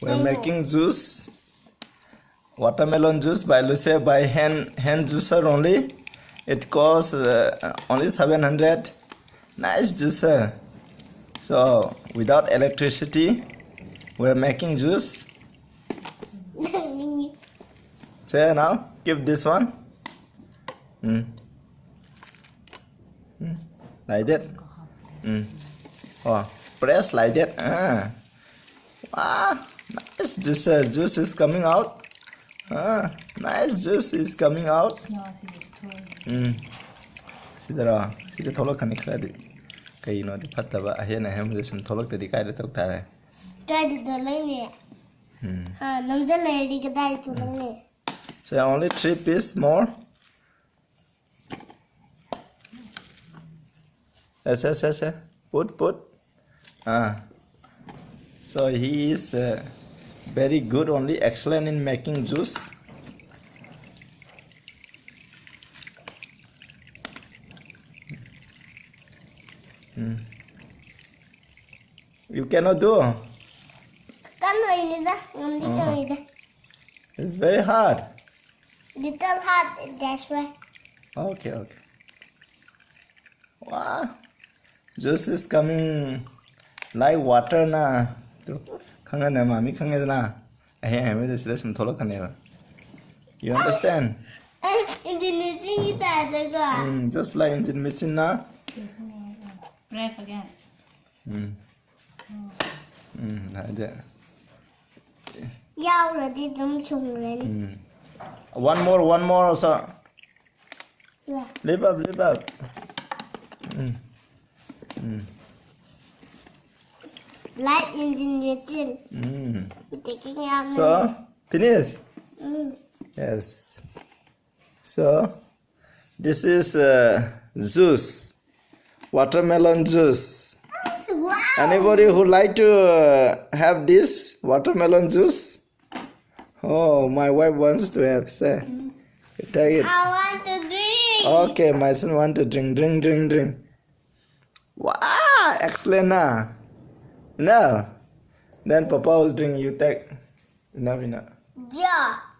We're making juice, watermelon juice by Lucia by hand juicer only. It costs only 700. Nice juicer. So without electricity, we're making juice. Say now, give this one. Like that. Oh, press like that. Nice juicer. Juice is coming out. Nice juice is coming out. Sidara, sida tholok khani khradi. Kai no di phattaba ahena hem jesum tholok tadi kai da tok tare. Kai di tholok ne. Namja lady ka dai tholok ne. So only 3 pieces more. Yes. Put. So he is very good, only excellent in making juice. You cannot do. It's very hard. Little hard, that's why. Okay. Wow. Juice is coming like water na. Khanga na mami khanga na. Ahe this lesson tholo khane. You understand? Just like engine machine na. Press again. Like that. One more also. Lift up. Like engine taking out. So finish. Yes. So this is juice, watermelon juice. Wow. Anybody who like to have this watermelon juice? Oh, my wife wants to have. Say, take it. I want to drink. Okay, my son want to drink. Wow, excellent na. No. Then Papa will drink. You take enough. Yeah.